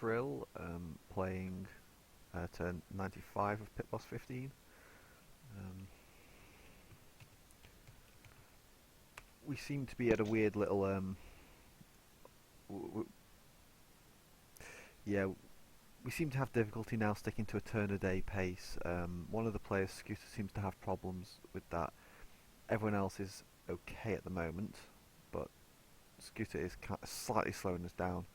Krill, playing turn 95 of PB15. We seem to be at a weird little yeah, we seem to have difficulty now sticking to a turn a day pace. One of the players, Scooter, seems to have problems with that. Everyone else is okay at the moment, but Scooter is slightly slowing us down.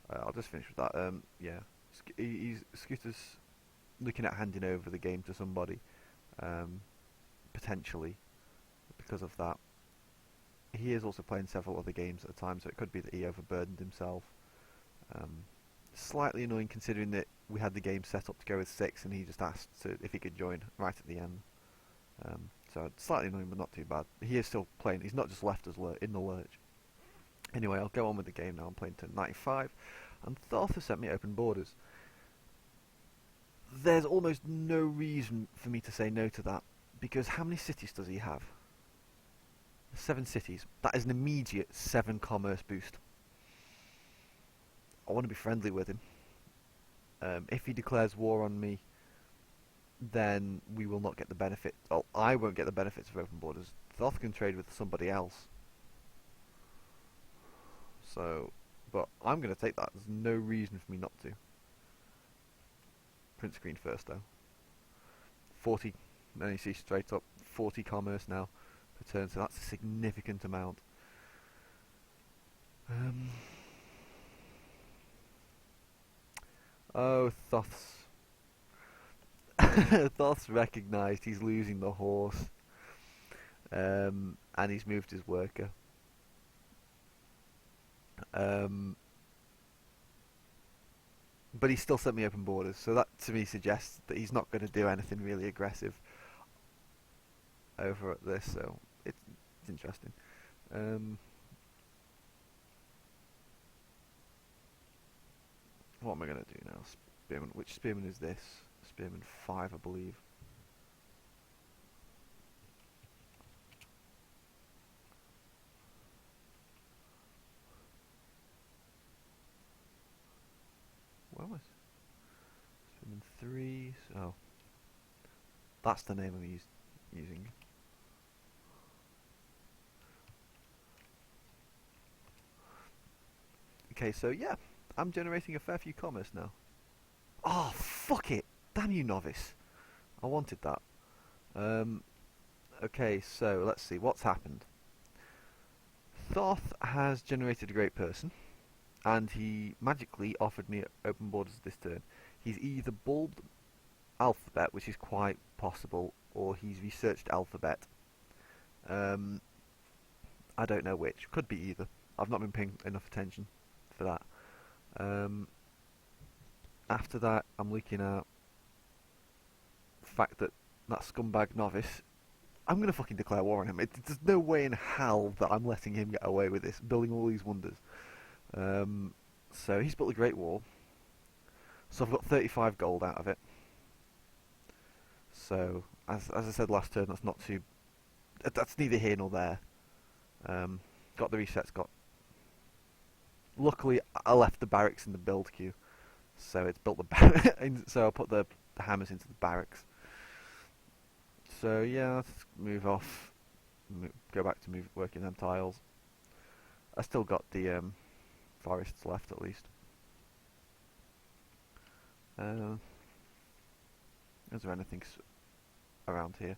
I'll just finish with that. Yeah, Scooter's looking at handing over the game to somebody, potentially, because of that. He is also playing several other games at a time, so it could be that he overburdened himself. Slightly annoying considering that we had the game set up to go with 6 and he just asked if he could join right at the end. So slightly annoying but not too bad. He is still playing, he's not just left us in the lurch. Anyway, I'll go on with the game now. I'm playing turn 95 and Thoth has sent me open borders. There's almost no reason for me to say no to that, because how many cities does he have? 7 cities. That is an immediate 7 commerce boost. I want to be friendly with him. If he declares war on me, then we will not get the benefit. Well, I won't get the benefits of open borders. Thoth can trade with somebody else. So, but I'm going to take that. There's no reason for me not to. Print screen first, though. 40. Then you see straight up 40 commerce now per turn. So that's a significant amount. Oh, Thoth's recognised he's losing the horse, and he's moved his worker. But he still sent me open borders, so that to me suggests that he's not going to do anything really aggressive over at this, so it's interesting. What am I going to do now? Spearman. Which spearman is this? Spearman 5, I believe. Where was Spearman 3? Oh, that's the name I'm using. Okay, so yeah, I'm generating a fair few commerce now. Oh, fuck it! Damn you, novice! I wanted that. Okay, so let's see what's happened. Thoth has generated a great person, and he magically offered me open borders this turn. He's either bulbed alphabet, which is quite possible, or he's researched alphabet. I don't know which. Could be either. I've not been paying enough attention for that. After that, I'm looking at the fact that scumbag novice, I'm going to fucking declare war on him. There's no way in hell that I'm letting him get away with this, building all these wonders. So he's built a Great Wall. So I've got 35 gold out of it. So, as I said last turn, that's not too... That's neither here nor there. Got the resets, Luckily, I left the barracks in the build queue. So it's built the so I put the hammers into the barracks. So yeah, let's move off. Go back to working them tiles. I still got the forests left at least. Is there anything around here?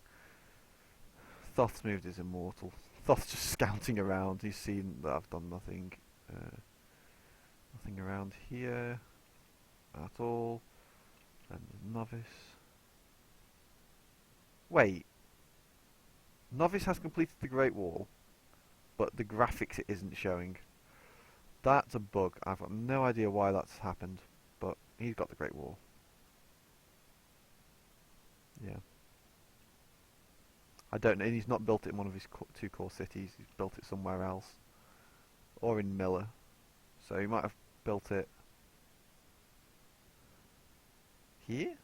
Thoth's moved his immortal. Thoth's just scouting around. He's seen that I've done nothing. Nothing around here at all. And novice. Wait. Novice has completed the Great Wall, but the graphics it isn't showing. That's a bug. I've got no idea why that's happened, but he's got the Great Wall. Yeah. I don't know, and he's not built it in one of his 2 core cities. He's built it somewhere else, or in Miller. So he might have built it here,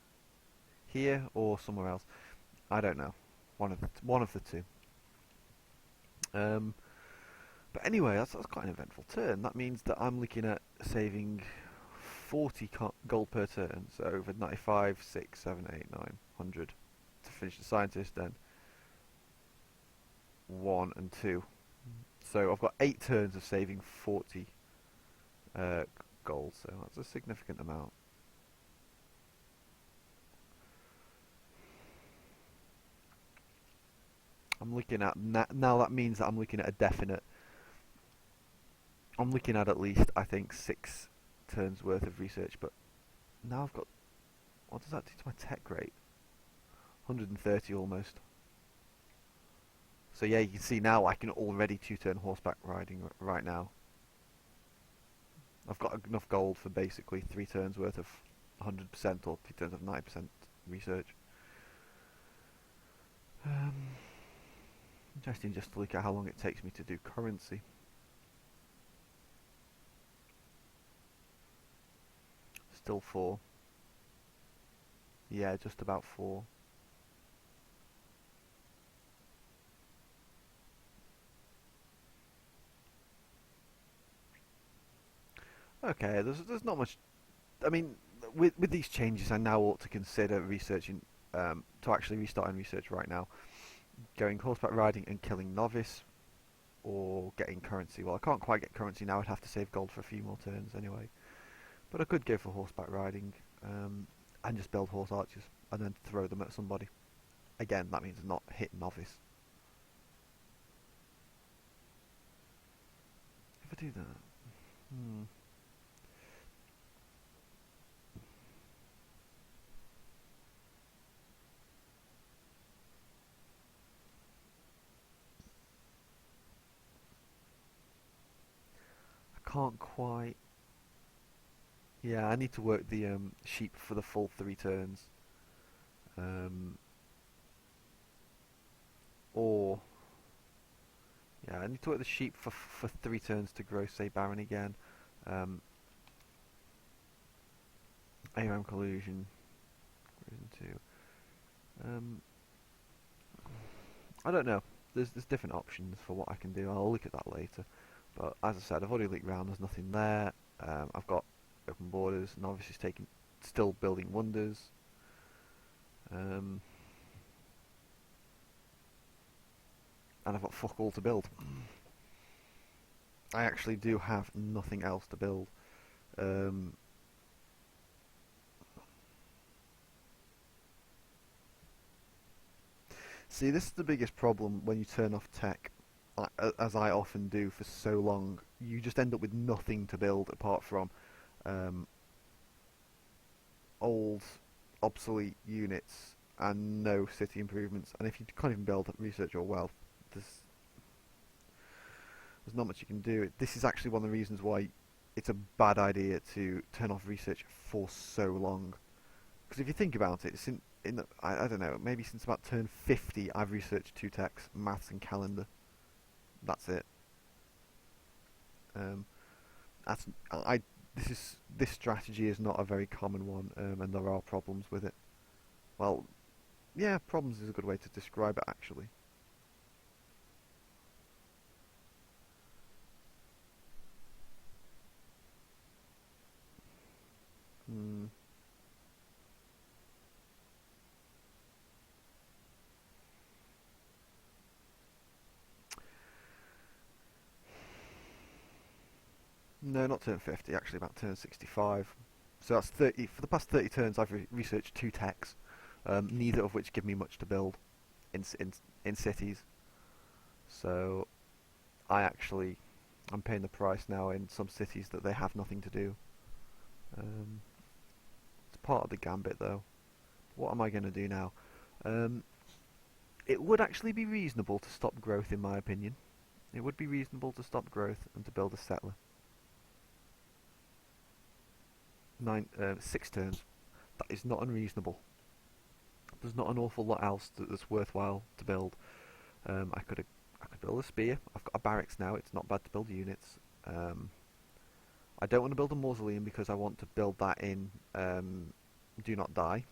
or somewhere else. I don't know. One of the two. But anyway, that's quite an eventful turn. That means that I'm looking at saving 40 gold per turn, so over 95, 6, 7, 8, 9, 100 to finish the scientist, then 1 and 2. So I've got 8 turns of saving 40 gold, so that's a significant amount. I'm looking at now. That means that I'm looking at a definite. I'm looking at least, I think, 6 turns worth of research. But now I've got. What does that do to my tech rate? 130 almost. So yeah, you can see now I can already 2-turn horseback riding right now. I've got enough gold for basically 3 turns worth of 100% or 3 turns of 90% research. Interesting just to look at how long it takes me to do currency. Still 4. Yeah, just about 4. Okay, there's not much. I mean, with these changes, I now ought to consider researching to actually restarting research right now. Going horseback riding and killing novice, or getting currency. Well, I can't quite get currency now. I'd have to save gold for a few more turns anyway. But I could go for horseback riding and just build horse archers and then throw them at somebody. Again, that means not hit novice. If I do that, I can't quite. Yeah, I need to work the sheep for the full 3 turns. Um, or yeah, I need to work the sheep for 3 turns to grow, say, Baron again. Um, ARM collusion grows into. I don't know. There's different options for what I can do. I'll look at that later. But as I said, I've already leaked round. There's nothing there. I've got open borders, and obviously still building wonders. And I've got fuck all to build. I actually do have nothing else to build. See, this is the biggest problem when you turn off tech, as I often do for so long. You just end up with nothing to build apart from um, old, obsolete units and no city improvements. And if you can't even build research or wealth, there's not much you can do. This is actually one of the reasons why it's a bad idea to turn off research for so long. Because if you think about it, I don't know, maybe since about turn 50, I've researched 2 techs, maths and calendar. That's it. Um, that's this strategy is not a very common one, and there are problems with it. Well, yeah, problems is a good way to describe it, actually. Hmm. No, not turn 50, actually about turn 65. So that's 30. For the past 30 turns, I've researched 2 techs, neither of which give me much to build in in cities. So I'm paying the price now in some cities that they have nothing to do. Um, it's part of the gambit, though. What am I going to do now? Um, it would actually be reasonable to stop growth, in my opinion. It would be reasonable to stop growth and to build a settler. 6 turns. That is not unreasonable. There's not an awful lot else that's worthwhile to build. I could build a spear. I've got a barracks now. It's not bad to build units. I don't want to build a mausoleum because I want to build that in Do Not Die.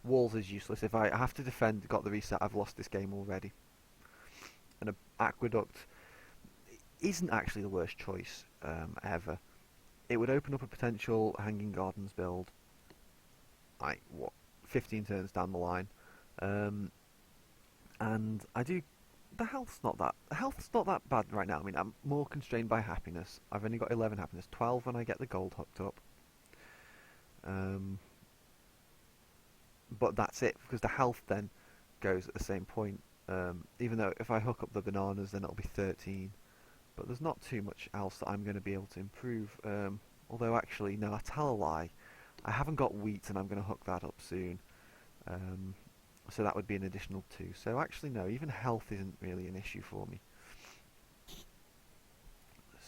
Walls is useless. If I have to defend, got the reset, I've lost this game already. And an aqueduct. isn't actually the worst choice ever. It would open up a potential hanging gardens build, like what, 15 turns down the line, um, and I do. The health's not that bad right now. I mean, I'm more constrained by happiness. I've only got 11 happiness, 12 when I get the gold hooked up. Um, but that's it because the health then goes at the same point. Even though if I hook up the bananas, then it'll be 13. But there's not too much else that I'm going to be able to improve. Although actually, no, I tell a lie. I haven't got wheat, and I'm going to hook that up soon. Um, so that would be an additional 2. So actually, no, even health isn't really an issue for me.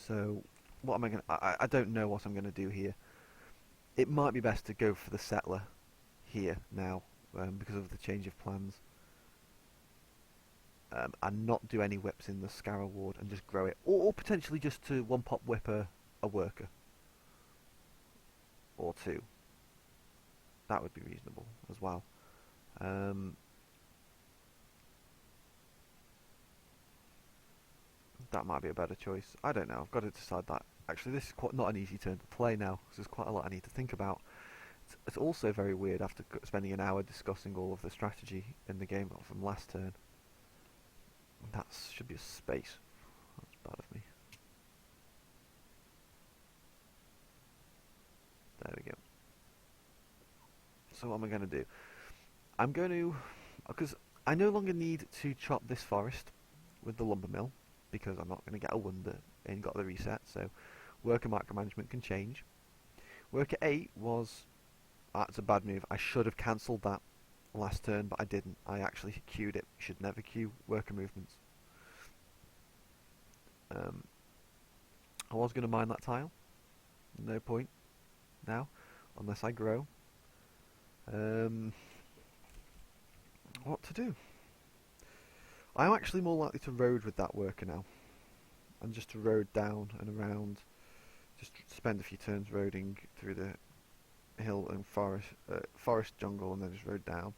So what am I going? I don't know what I'm going to do here. It might be best to go for the settler here now because of the change of plans. And not do any whips in the Scarrow Ward and just grow it, or potentially just to one pop whip a worker or 2. That would be reasonable as well. Um, that might be a better choice. I don't know. I've got to decide that. Actually, this is quite not an easy turn to play now, because there's quite a lot I need to think about. It's also very weird after spending an hour discussing all of the strategy in the game from last turn. That should be a space. That's bad of me. There we go. So what am I going to do? I'm going to... Because I no longer need to chop this forest with the lumber mill, because I'm not going to get a wonder and got the reset, so worker micromanagement can change. Worker 8 was... That's a bad move. I should have cancelled that last turn, but I didn't. I actually queued it. You should never queue worker movements. I was going to mine that tile. No point now, unless I grow. What to do? I'm actually more likely to road with that worker now, and just to road down and around. Just spend a few turns roading through the hill and forest jungle, and then just road down.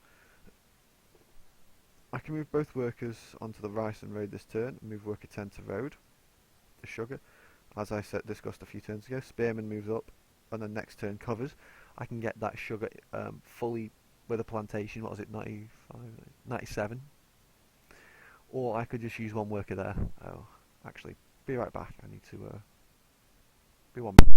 I can move both workers onto the rice and road this turn, and move worker 10 to road the sugar. As I discussed a few turns ago, Spearman moves up, and then next turn covers. I can get that sugar fully with a plantation. What was it, 95, 97? Or I could just use one worker there. Oh, actually, be right back. I need to be 1 minute.